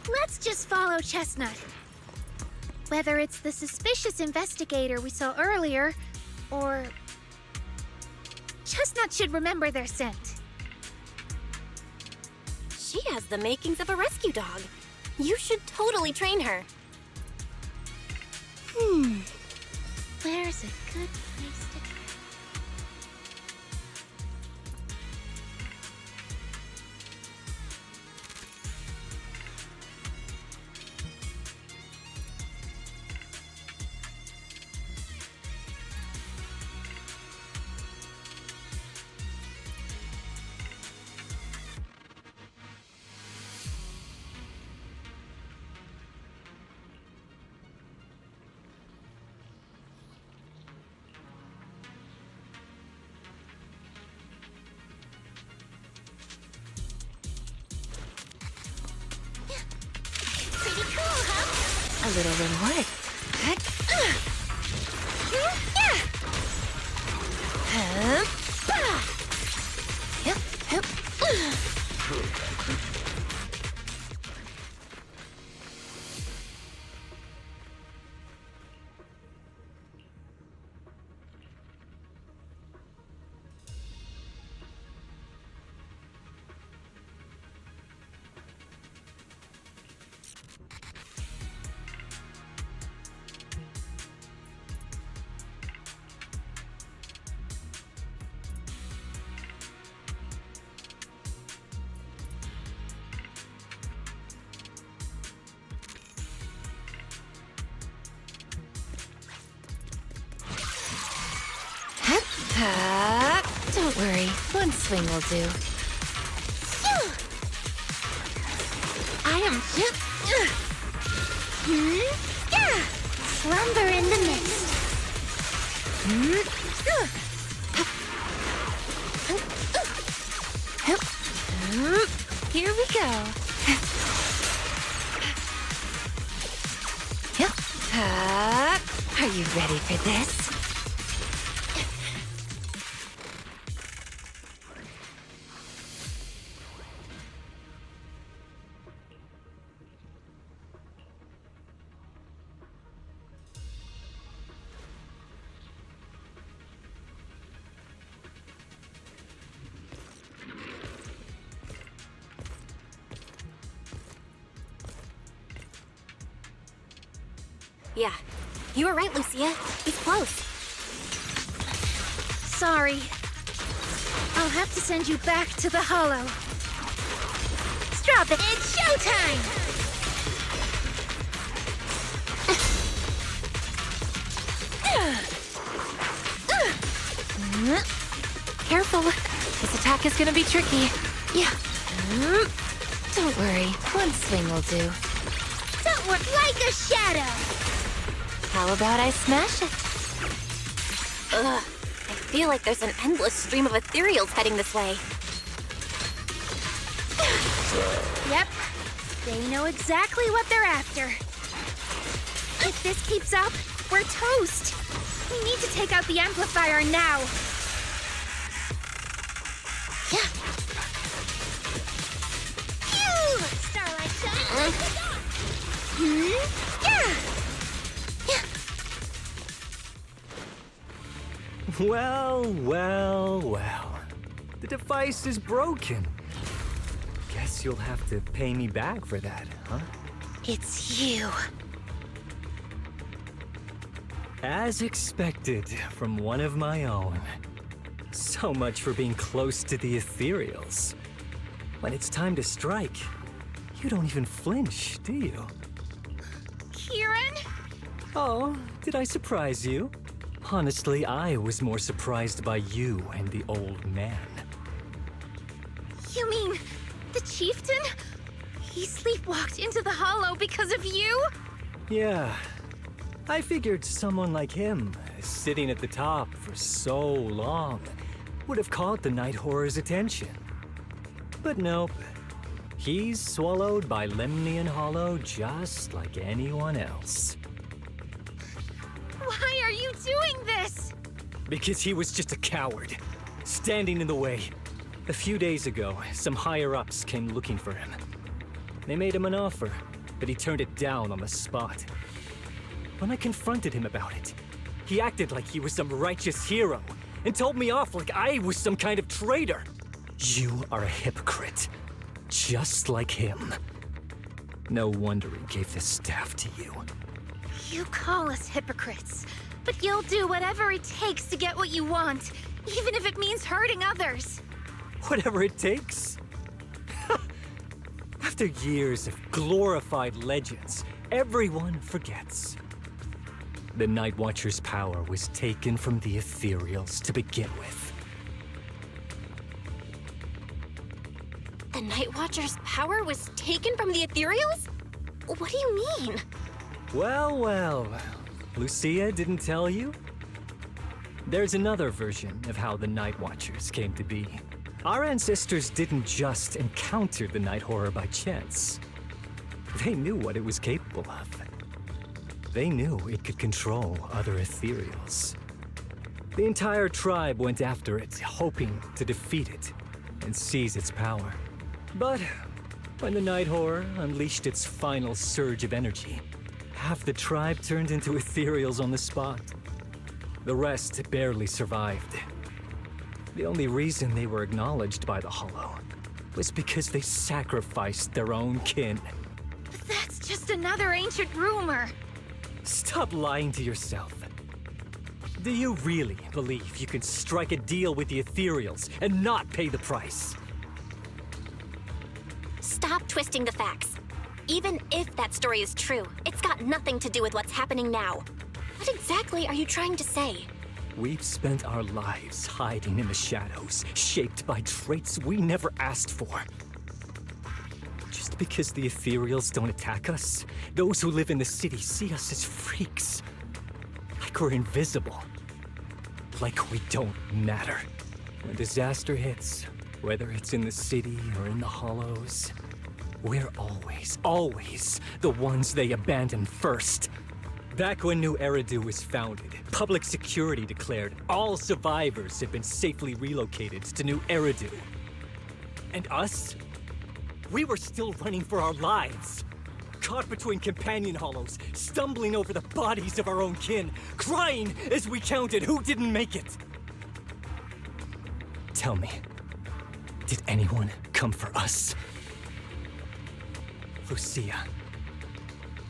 Let's just follow Chestnut. Whether it's the suspicious investigator we saw earlier, or... Chestnut should remember their scent. She has the makings of a rescue dog. You should totally train her. Where's a good place to go? A little reward. Don't worry, one swing will do. I am... Slumber in the mist. Here we go. Are you ready for this? Yeah, you were right, Lucia. He's close. Sorry. I'll have to send you back to the Hollow. Stop it! It's showtime! Careful. This attack is gonna be tricky. Yeah. Don't worry, one swing will do. Don't work like a shadow! How about I smash it? Ugh, I feel like there's an endless stream of ethereals heading this way. Yep, they know exactly what they're after. If this keeps up, we're toast. We need to take out the amplifier now. Yeah. Phew! Starlight shine! Yeah! Well, well, well. The device is broken. Guess you'll have to pay me back for that, huh? It's you. As expected from one of my own. So much for being close to the ethereals. When it's time to strike, you don't even flinch, do you? Kieran? Oh, did I surprise you? Honestly, I was more surprised by you and the old man. You mean the chieftain? He sleepwalked into the Hollow because of you? Yeah. I figured someone like him, sitting at the top for so long, would have caught the Night Horror's attention. But nope. He's swallowed by Lemnian Hollow just like anyone else. Why are you doing this? Because he was just a coward, standing in the way. A few days ago, some higher-ups came looking for him. They made him an offer, but he turned it down on the spot. When I confronted him about it, he acted like he was some righteous hero and told me off like I was some kind of traitor. You are a hypocrite, just like him. No wonder he gave this staff to you. You call us hypocrites, but you'll do whatever it takes to get what you want, even if it means hurting others. Whatever it takes? After years of glorified legends, everyone forgets. The Night Watcher's power was taken from the Ethereals to begin with. The Night Watcher's power was taken from the Ethereals? What do you mean? Well, well, Lucia didn't tell you? There's another version of how the Night Watchers came to be. Our ancestors didn't just encounter the Night Horror by chance. They knew what it was capable of. They knew it could control other Ethereals. The entire tribe went after it, hoping to defeat it and seize its power. But when the Night Horror unleashed its final surge of energy, half the tribe turned into Ethereals on the spot. The rest barely survived. The only reason they were acknowledged by the Hollow was because they sacrificed their own kin. But that's just another ancient rumor. Stop lying to yourself. Do you really believe you can strike a deal with the Ethereals and not pay the price? Stop twisting the facts. Even if that story is true, it's got nothing to do with what's happening now. What exactly are you trying to say? We've spent our lives hiding in the shadows, shaped by traits we never asked for. Just because the Ethereals don't attack us, those who live in the city see us as freaks. Like we're invisible. Like we don't matter. When disaster hits, whether it's in the city or in the Hollows, we're always the ones they abandon first. Back when New Eridu was founded, public security declared all survivors had been safely relocated to New Eridu. And us? We were still running for our lives. Caught between companion hollows, stumbling over the bodies of our own kin, crying as we counted who didn't make it. Tell me, did anyone come for us? Lucia,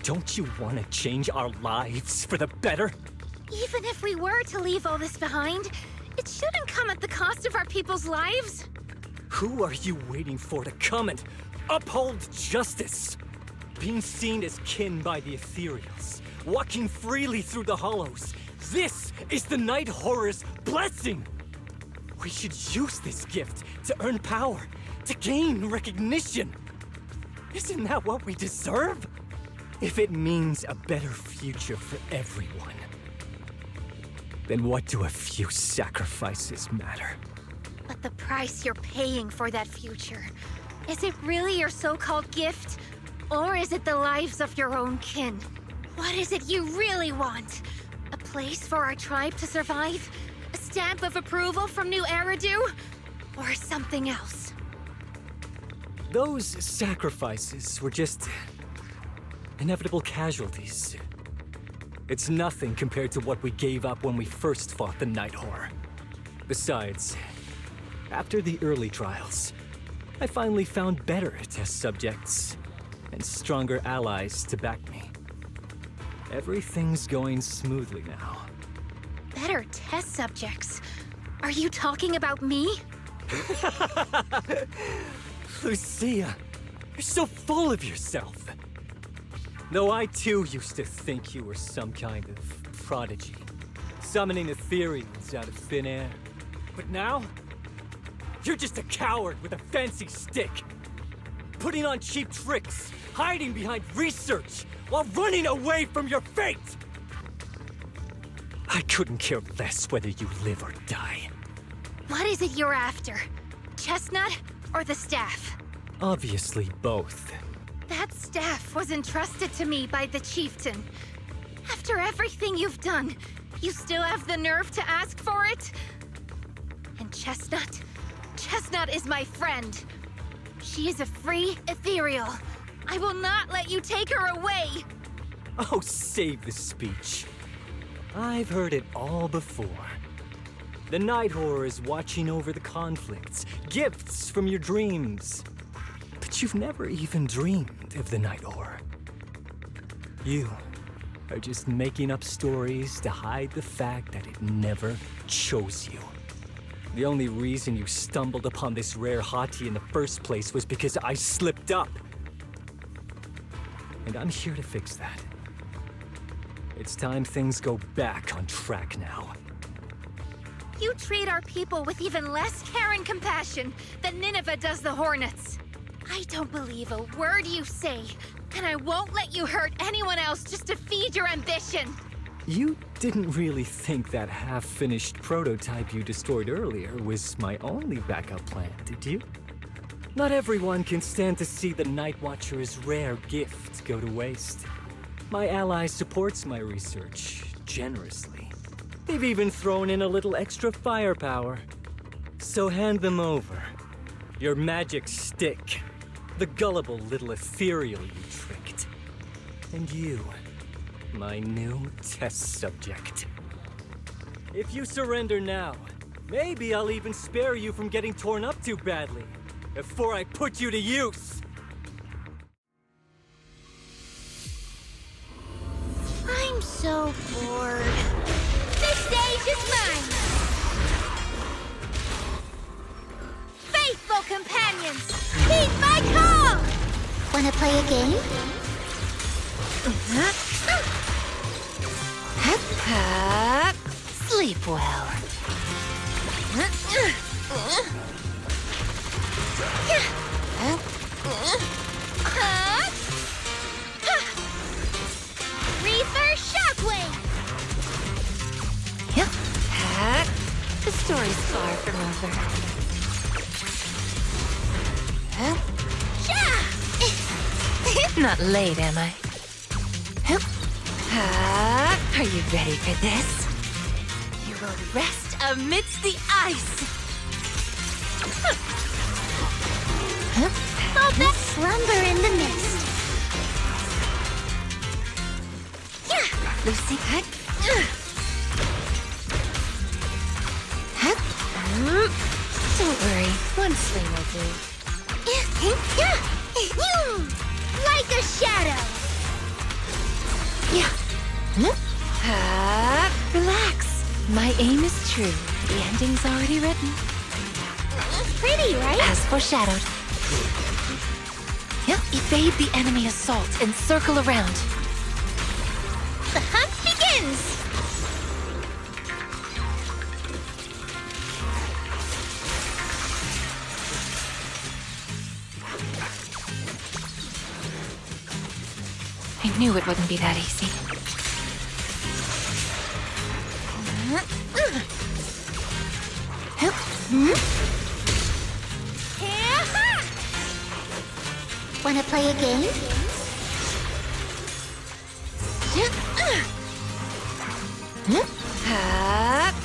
don't you want to change our lives for the better? Even if we were to leave all this behind, it shouldn't come at the cost of our people's lives. Who are you waiting for to come and uphold justice? Being seen as kin by the Ethereals, walking freely through the Hollows. This is the Night Horror's blessing! We should use this gift to earn power, to gain recognition. Isn't that what we deserve? If it means a better future for everyone, then what do a few sacrifices matter? But the price you're paying for that future, is it really your so-called gift? Or is it the lives of your own kin? What is it you really want? A place for our tribe to survive? A stamp of approval from New Eridu? Or something else? Those sacrifices were just inevitable casualties. It's nothing compared to what we gave up when we first fought the Night Horror. Besides, after the early trials, I finally found better test subjects and stronger allies to back me. Everything's going smoothly now. Better test subjects? Are you talking about me? Lucia, you're so full of yourself. Though I too used to think you were some kind of prodigy, summoning Ethereals out of thin air. But now, you're just a coward with a fancy stick, putting on cheap tricks, hiding behind research, while running away from your fate! I couldn't care less whether you live or die. What is it you're after? Chestnut or the staff? Obviously both. That staff was entrusted to me by the chieftain. After everything you've done, you still have the nerve to ask for it? And Chestnut? Chestnut is my friend. She is a free ethereal. I will not let you take her away! Oh, save the speech. I've heard it all before. The Night Horror is watching over the conflicts, gifts from your dreams. But you've never even dreamed of the Night Horror. You are just making up stories to hide the fact that it never chose you. The only reason you stumbled upon this rare hottie in the first place was because I slipped up. And I'm here to fix that. It's time things go back on track now. You treat our people with even less care and compassion than Nineveh does the Hornets. I don't believe a word you say, and I won't let you hurt anyone else just to feed your ambition. You didn't really think that half-finished prototype you destroyed earlier was my only backup plan, did you? Not everyone can stand to see the Night Watcher's rare gift go to waste. My ally supports my research generously. They've even thrown in a little extra firepower. So hand them over. Your magic stick. The gullible little ethereal you tricked. And you, my new test subject. If you surrender now, maybe I'll even spare you from getting torn up too badly before I put you to use. I'm so bored. The stage is mine! Faithful companions, heed my call! Wanna play a game? Sleep well. Reaper Shockwave! The story's far from over. Not late, am I? Are you ready for this? You will rest amidst the ice! I'll bet slumber in the mist. Lucy? Don't worry, one swing will do. Like a shadow! Yeah. Relax. My aim is true. The ending's already written. Pretty, right? As foreshadowed. Yep. Evade the enemy assault and circle around. The hunt begins! I knew it wouldn't be that easy. Wanna play a game?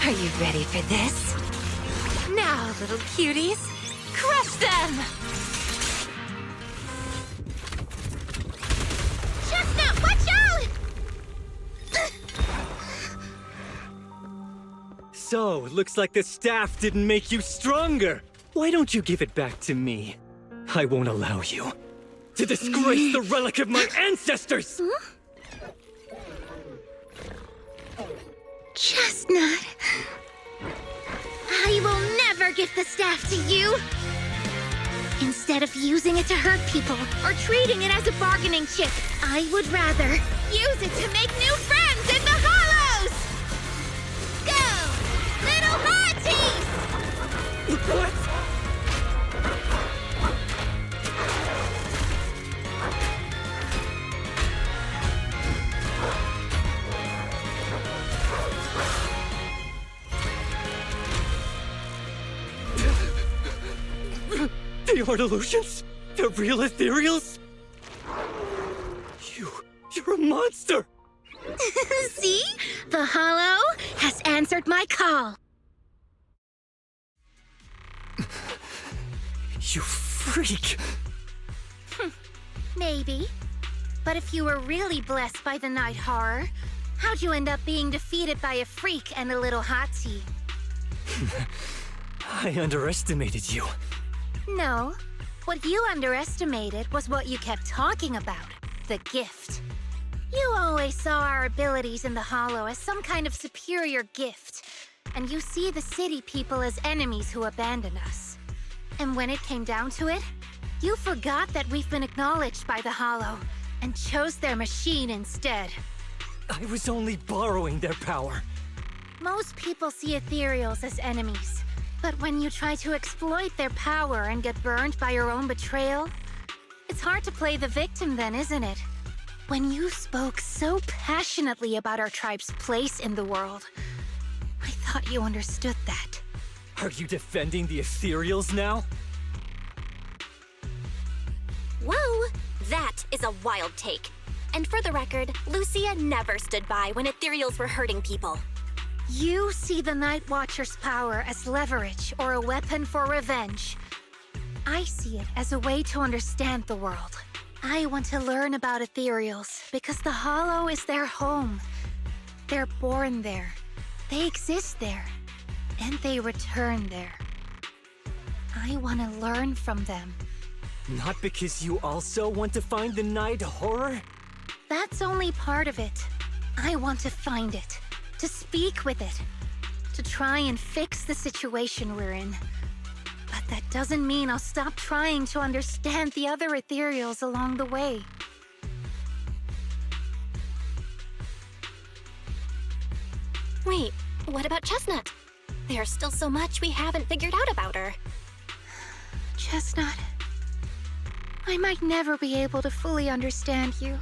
Are you ready for this? Now, little cuties, crush them! Chestnut, watch out! So, looks like the staff didn't make you stronger. Why don't you give it back to me? I won't allow you to disgrace the relic of my ancestors! Chestnut. I will never give the staff to you. Instead of using it to hurt people or treating it as a bargaining chip, I would rather use it to make new friends in the hollows! Go, little hotties! What? They aren't illusions? They're real ethereals? You're a monster! See? The hollow has answered my call. You freak! Maybe. But if you were really blessed by the night horror, how'd you end up being defeated by a freak and a little hot tea? I underestimated you. No. What you underestimated was what you kept talking about, the gift. You always saw our abilities in the Hollow as some kind of superior gift, and you see the city people as enemies who abandon us. And when it came down to it, you forgot that we've been acknowledged by the Hollow and chose their machine instead. I was only borrowing their power. Most people see ethereals as enemies, but when you try to exploit their power and get burned by your own betrayal, it's hard to play the victim then, isn't it? When you spoke so passionately about our tribe's place in the world, I thought you understood that. Are you defending the ethereals now? Whoa! That is a wild take. And for the record, Lucia never stood by when ethereals were hurting people. You see the Night Watcher's power as leverage or a weapon for revenge. I see it as a way to understand the world. I want to learn about ethereals because the Hollow is their home. They're born there. They exist there. And they return there. I want to learn from them. Not because you also want to find the night horror? That's only part of it. I want to find it, to speak with it, to try and fix the situation we're in. But that doesn't mean I'll stop trying to understand the other ethereals along the way. Wait, what about Chestnut? There's still so much we haven't figured out about her. Chestnut, I might never be able to fully understand you.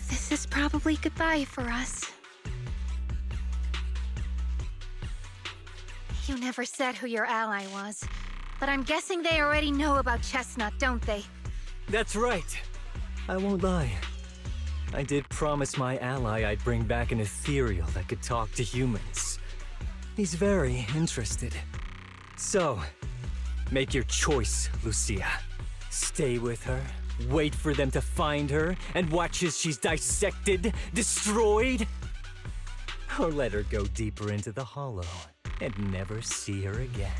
This is probably goodbye for us. You never said who your ally was, but I'm guessing they already know about Chestnut, don't they? That's right. I won't lie. I did promise my ally I'd bring back an ethereal that could talk to humans. He's very interested. So, make your choice, Lucia. Stay with her, wait for them to find her, and watch as she's dissected, destroyed? Or let her go deeper into the Hollow and never see her again.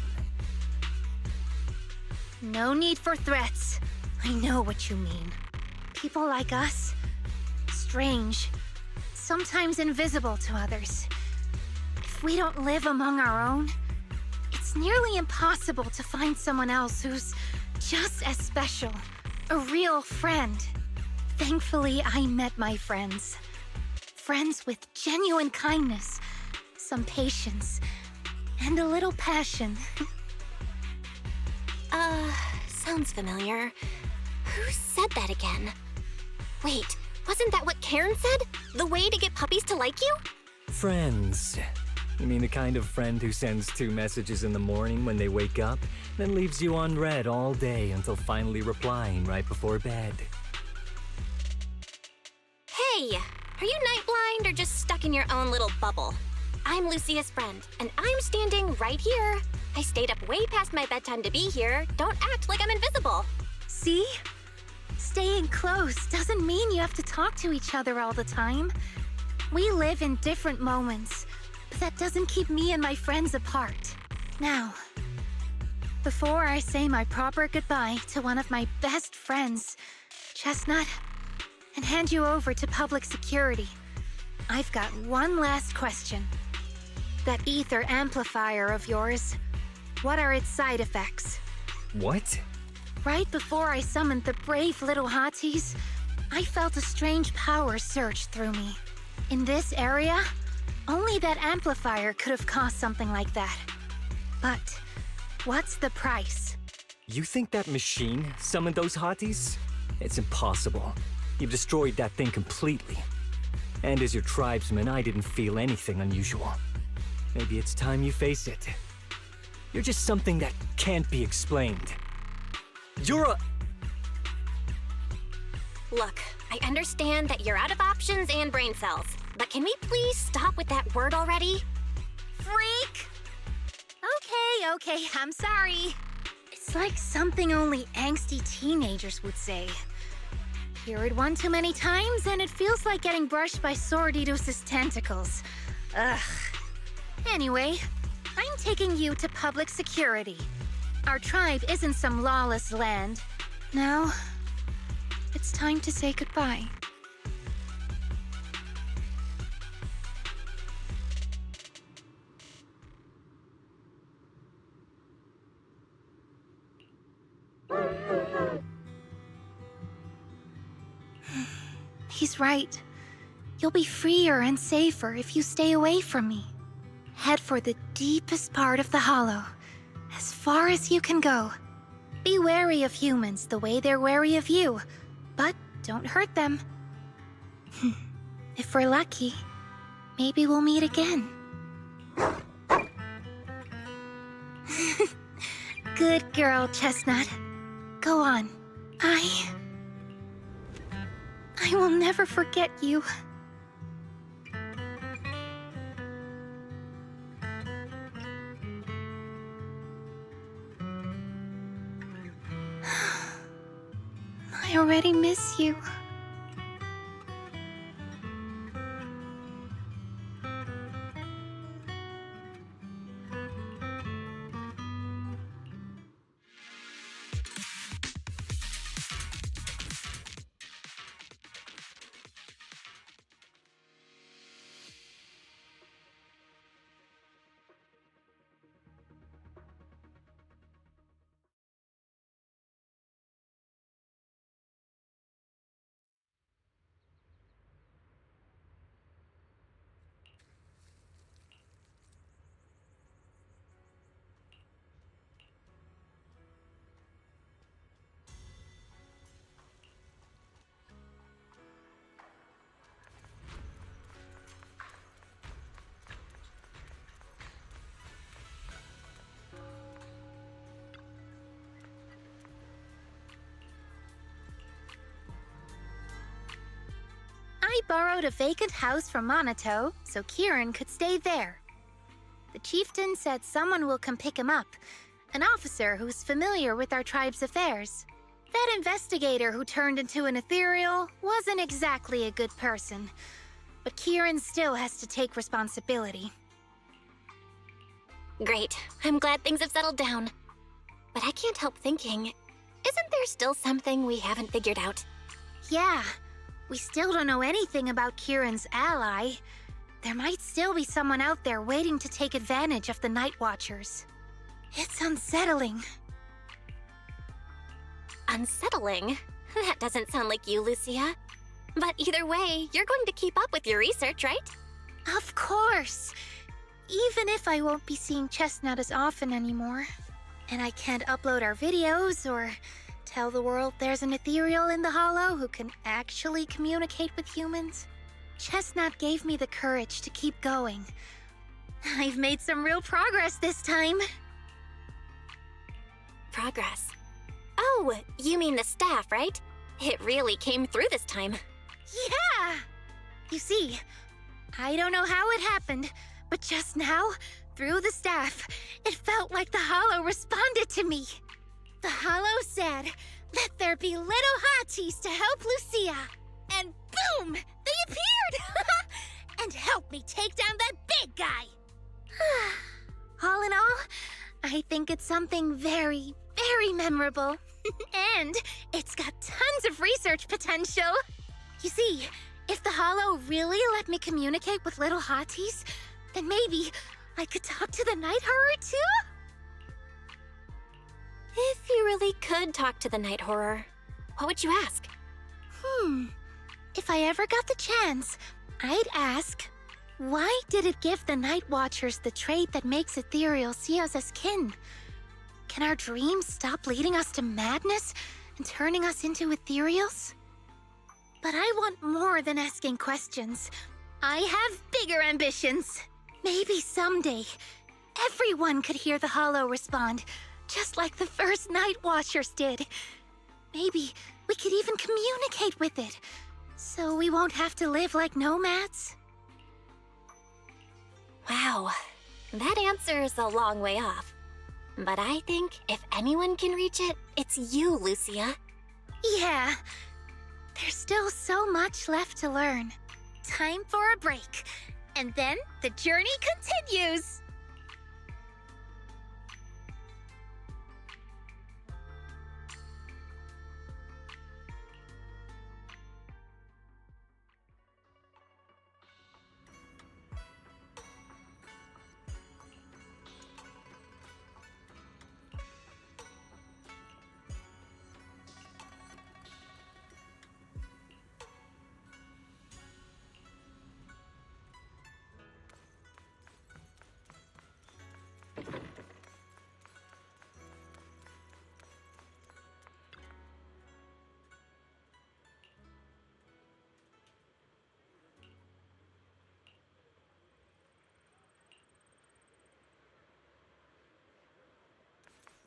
No need for threats. I know what you mean. People like us, strange, sometimes invisible to others. If we don't live among our own, it's nearly impossible to find someone else who's just as special, a real friend. Thankfully, I met my friends. Friends with genuine kindness, some patience, and a little passion. Sounds familiar. Who said that again? Wait, wasn't that what Karen said? The way to get puppies to like you? Friends. You mean the kind of friend who sends 2 messages in the morning when they wake up, then leaves you unread all day until finally replying right before bed? Hey, are you night blind or just stuck in your own little bubble? I'm Lucia's friend, and I'm standing right here. I stayed up way past my bedtime to be here. Don't act like I'm invisible. See? Staying close doesn't mean you have to talk to each other all the time. We live in different moments, but that doesn't keep me and my friends apart. Now, before I say my proper goodbye to one of my best friends, Chestnut, and hand you over to public security, I've got one last question. That ether amplifier of yours, what are its side effects? What? Right before I summoned the brave little hotties, I felt a strange power surge through me. In this area, only that amplifier could have caused something like that. But what's the price? You think that machine summoned those hotties? It's impossible. You've destroyed that thing completely. And as your tribesman, I didn't feel anything unusual. Maybe it's time you face it. You're just something that can't be explained. You're a... Look, I understand that you're out of options and brain cells, but can we please stop with that word already? Freak! Okay, I'm sorry. It's like something only angsty teenagers would say. Hear it one too many times, and it feels like getting brushed by Swordidus's tentacles. Ugh. Anyway, I'm taking you to public security. Our tribe isn't some lawless land. Now, it's time to say goodbye. He's right. You'll be freer and safer if you stay away from me. Head for the deepest part of the hollow, as far as you can go. Be wary of humans the way they're wary of you, but don't hurt them. If we're lucky, maybe we'll meet again. Good girl, Chestnut. Go on. I will never forget you. I already miss you. I borrowed a vacant house from Monato so Kieran could stay there. The chieftain said someone will come pick him up, an officer who's familiar with our tribe's affairs. That investigator who turned into an ethereal wasn't exactly a good person, but Kieran still has to take responsibility. Great. I'm glad things have settled down. But I can't help thinking, isn't there still something we haven't figured out? Yeah, we still don't know anything about Kieran's ally. There might still be someone out there waiting to take advantage of the Night Watchers. It's unsettling. Unsettling? That doesn't sound like you, Lucia. But either way, you're going to keep up with your research, right? Of course! Even if I won't be seeing Chestnut as often anymore. And I can't upload our videos or tell the world there's an ethereal in the Hollow who can actually communicate with humans. Chestnut gave me the courage to keep going. I've made some real progress this time. Progress? Oh, you mean the staff, right? It really came through this time. Yeah! You see, I don't know how it happened, but just now, through the staff, it felt like the Hollow responded to me. The Hollow said, "Let there be little hotties to help Lucia." And boom! They appeared! And helped me take down that big guy! All in all, I think it's something very, very memorable. And it's got tons of research potential. You see, if the Hollow really let me communicate with little hotties, then maybe I could talk to the Night Horror too? If you really could talk to the Night Horror, what would you ask? If I ever got the chance, I'd ask, why did it give the Night Watchers the trait that makes ethereal see us as kin? Can our dreams stop leading us to madness and turning us into ethereals? But I want more than asking questions. I have bigger ambitions. Maybe someday, everyone could hear the Hollow respond, just like the first Night Watchers did. Maybe we could even communicate with it, so we won't have to live like nomads. Wow, that answer is a long way off. But I think if anyone can reach it, it's you, Lucia. Yeah, there's still so much left to learn. Time for a break, and then the journey continues.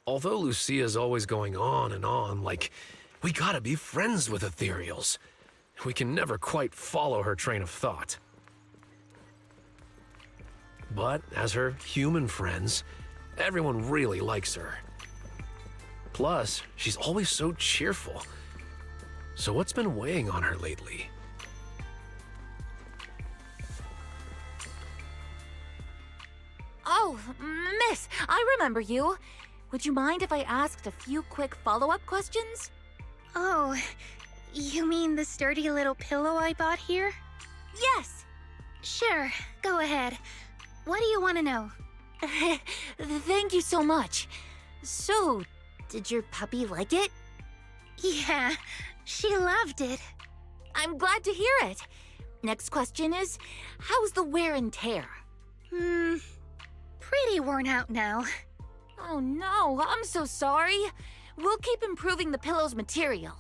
Although Lucia's always going on and on, like, we gotta be friends with ethereals. We can never quite follow her train of thought. But as her human friends, everyone really likes her. Plus, she's always so cheerful. So what's been weighing on her lately? Oh, miss, I remember you. Would you mind if I asked a few quick follow-up questions? Oh, you mean the sturdy little pillow I bought here? Yes. Sure, go ahead. What do you want to know? Thank you so much. So, did your puppy like it? Yeah, she loved it. I'm glad to hear it. Next question is, how's the wear and tear? Pretty worn out now. Oh no, I'm so sorry. We'll keep improving the pillow's material.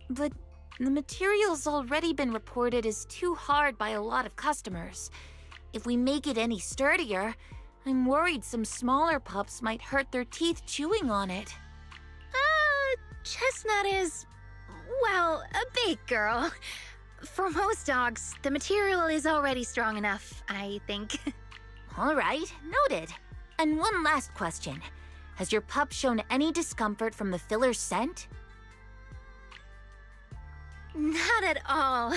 But the material's already been reported as too hard by a lot of customers. If we make it any sturdier, I'm worried some smaller pups might hurt their teeth chewing on it. Chestnut is, well, a big girl. For most dogs, the material is already strong enough, I think. All right, noted. And one last question. Has your pup shown any discomfort from the filler's scent? Not at all.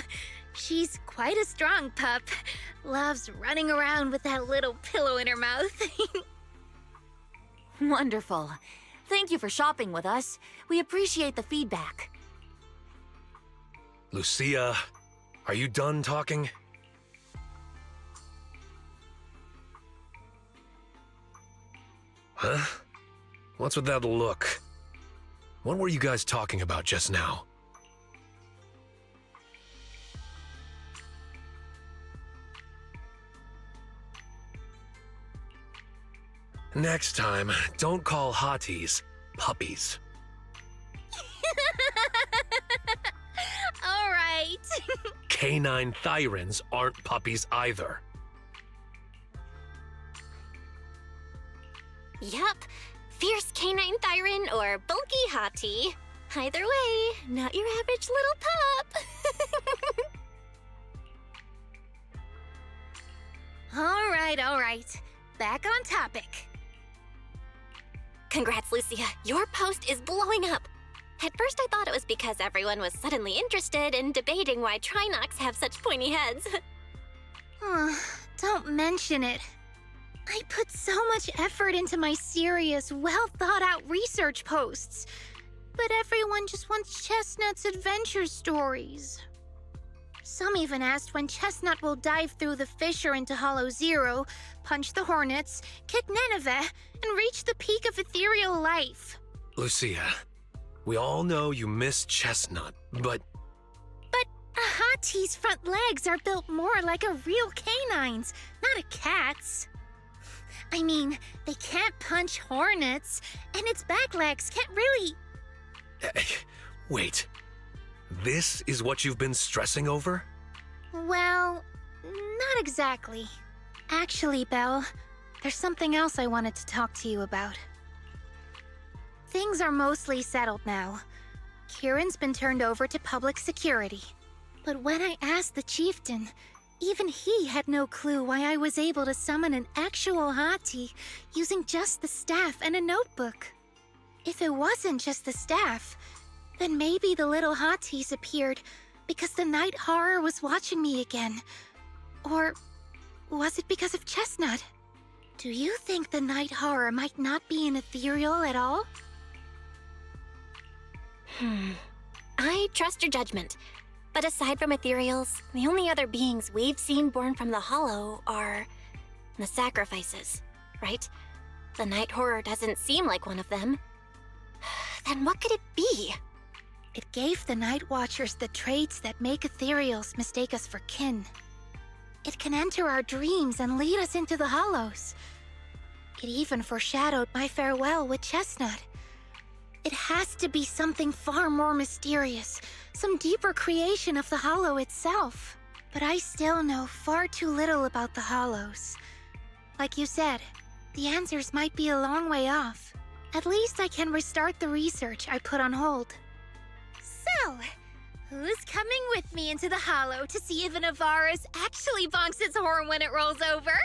She's quite a strong pup. Loves running around with that little pillow in her mouth. Wonderful. Thank you for shopping with us. We appreciate the feedback. Lucia, are you done talking? Huh? What's with that look? What were you guys talking about just now? Next time, don't call hotties puppies. All right. Canine thyrans aren't puppies either. Yup. Fierce canine thyron or bulky hottie. Either way, not your average little pup. All right. Back on topic. Congrats, Lucia. Your post is blowing up. At first, I thought it was because everyone was suddenly interested in debating why Trinocs have such pointy heads. Don't mention it. I put so much effort into my serious, well-thought-out research posts. But everyone just wants Chestnut's adventure stories. Some even asked when Chestnut will dive through the fissure into Hollow Zero, punch the Hornets, kick Nineveh, and reach the peak of ethereal life. Lucia, we all know you miss Chestnut, but But a hottie's front legs are built more like a real canine's, not a cat's. I mean, they can't punch hornets, and its back legs can't really... Wait. This is what you've been stressing over? Well, not exactly. Actually, Belle, there's something else I wanted to talk to you about. Things are mostly settled now. Kieran's been turned over to public security. But when I asked the chieftain, Even he had no clue why I was able to summon an actual hati using just the staff and a notebook. If it wasn't just the staff, then maybe the little hatis appeared because the night horror was watching me again. Or was it because of Chestnut? Do you think the night horror might not be an ethereal at all? I trust your judgment. But aside from ethereals, the only other beings we've seen born from the hollow are the sacrifices, right? The night horror doesn't seem like one of them. Then what could it be? It gave the Night Watchers the traits that make ethereals mistake us for kin. It can enter our dreams and lead us into the hollows. It even foreshadowed my farewell with Chestnut. It has to be something far more mysterious, some deeper creation of the hollow itself. But I still know far too little about the hollows. Like you said, the answers might be a long way off. At least I can restart the research I put on hold. So, who's coming with me into the hollow to see if an Avaris actually bonks its horn when it rolls over?